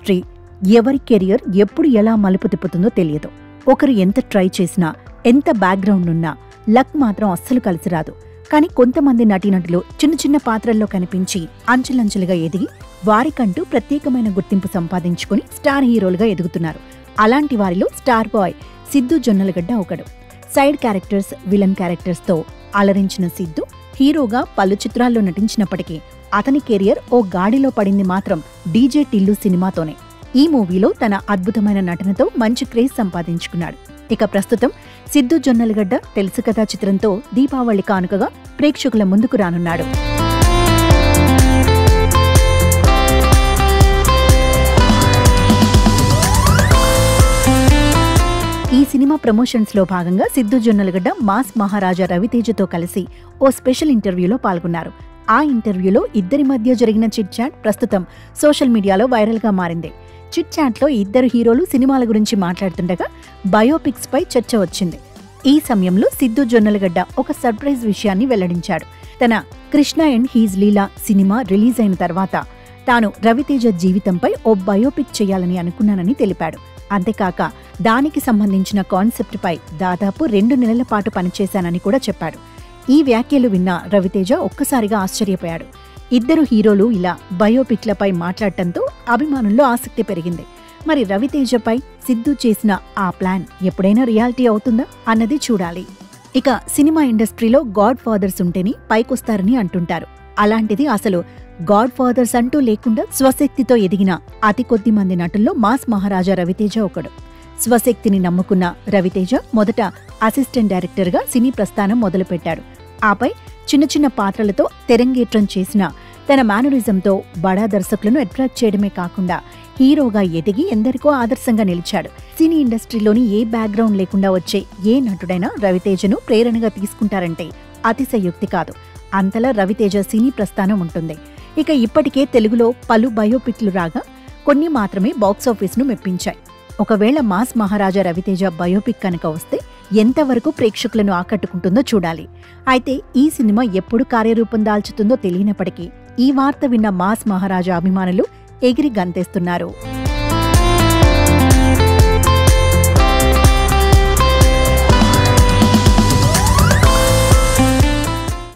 Industry ఎవరి career ఎప్పుడు ఎలా మలుపు తిప్పుతుందో తెలియదు. ఒకరు ఎంత ట్రై చేసినా, ఎంత బ్యాక్గ్రౌండ్ ఉన్నా లక్ మాత్రం అస్సలు కలిసిరాదు. కానీ కొంతమంది నటీనటులు చిన్న చిన్న పాత్రల్లో కనిపించి అంచెలంచెలుగా ఎదిగి వారికంటూ ప్రత్యేకమైన గుర్తింపు సంపాదించుకుని స్టార్ హీరోలుగా ఎదుగుతున్నారు. అలాంటి వారిలో స్టార్ బాయ్ సిద్ధు జొన్నలగడ్డ ఒకడు. సైడ్ క్యారెక్టర్స్, విలన్ క్యారెక్టర్స్తో అలరించిన సిద్ధు హీరోగా పలు చిత్రాల్లో నటించినప్పటికీ అతని కెరియర్ ఓ గాడిలో పడింది మాత్రం డీజే టిల్లు సినిమాతోనే. ఈ మూవీలో తన అద్భుతమైన నటనతో మంచి క్రేజ్ సంపాదించుకున్నాడు. ఇక ప్రస్తుతం సిద్ధు జొన్నలగడ్డ తెలుసు కదా చిత్రంతో దీపావళి కానుకగా ప్రేక్షకుల ముందుకు రానున్నాడు. ఈ సినిమా ప్రమోషన్స్ లో భాగంగా సిద్ధు జొన్నలగడ్డ మాస్ మహారాజా రవితేజతో కలిసి ఓ స్పెషల్ ఇంటర్వ్యూలో పాల్గొన్నారు. ఆ ఇంటర్వ్యూలో ఇద్దరి మధ్య జరిగిన చిట్ చాట్ ప్రస్తుతం సోషల్ మీడియాలో వైరల్ గా మారింది. చిట్ చాట్ లో ఇద్దరు హీరోలు సినిమాల గురించి మాట్లాడుతుండగా బయోపిక్స్ పై చర్చ వచ్చింది. ఈ సమయంలో సిద్ధు జొన్నలగడ్డ ఒక సర్ప్రైజ్ విషయాన్ని వెల్లడించాడు. తన కృష్ణ అండ్ హీజ్ లీలా సినిమా రిలీజ్ అయిన తర్వాత తాను రవితేజ జీవితంపై ఓ బయోపిక్ చేయాలని అనుకున్నానని తెలిపాడు. అంతేకాక దానికి సంబంధించిన కాన్సెప్ట్ పై దాదాపు 2 నెలల పాటు పనిచేశానని కూడా చెప్పాడు. ఈ వ్యాఖ్యలు విన్న రవితేజ ఒక్కసారిగా ఆశ్చర్యపోయాడు. ఇద్దరు హీరోలు ఇలా బయోపిక్లపై మాట్లాడటంతో అభిమానుల్లో ఆసక్తి పెరిగింది. మరి రవితేజపై సిద్ధు చేసిన ఆ ప్లాన్ ఎప్పుడైనా రియాలిటీ అవుతుందా అన్నది చూడాలి. ఇక సినిమా ఇండస్ట్రీలో గాడ్ ఫాదర్స్ ఉంటేనే పైకొస్తారని అంటుంటారు. అలాంటిది అసలు గాడ్ ఫాదర్స్ అంటూ లేకుండా స్వశక్తితో ఎదిగిన అతి కొద్ది మంది నటుల్లో మాస్ మహారాజా రవితేజ ఒకడు. స్వశక్తిని నమ్ముకున్న రవితేజ మొదట అసిస్టెంట్ డైరెక్టర్గా సినీ ప్రస్థానం మొదలుపెట్టాడు. ఆపై చిన్న చిన్న పాత్రలతో తెరంగేట్రం చేసిన తన మేనరిజంతో బడా దర్శకులను అట్రాక్ట్ చేయడమే కాకుండా హీరోగా ఎదిగి ఎందరికో ఆదర్శంగా నిలిచాడు. సినీ ఇండస్ట్రీలోని ఏ బ్యాక్గ్రౌండ్ లేకుండా వచ్చే ఏ నటుడైనా రవితేజను ప్రేరణగా తీసుకుంటారంటే అతిశయోక్తి కాదు. అంతలా రవితేజ సినీ ప్రస్థానం ఉంటుంది. ఇక ఇప్పటికే తెలుగులో పలు బయోపిక్లు రాగా కొన్ని మాత్రమే బాక్సాఫీస్ను మెప్పించాయి. ఒకవేళ మాస్ మహారాజా రవితేజ బయోపిక్ కనుక వస్తే ఎంతవరకు ప్రేక్షకులను ఆకట్టుకుంటుందో చూడాలి. అయితే ఈ సినిమా ఎప్పుడు కార్యరూపం దాల్చుతుందో తెలియనప్పటికీ ఈ వార్త విన్న మాస్ మహారాజా అభిమానులు ఎగిరి గంతేస్తున్నారు.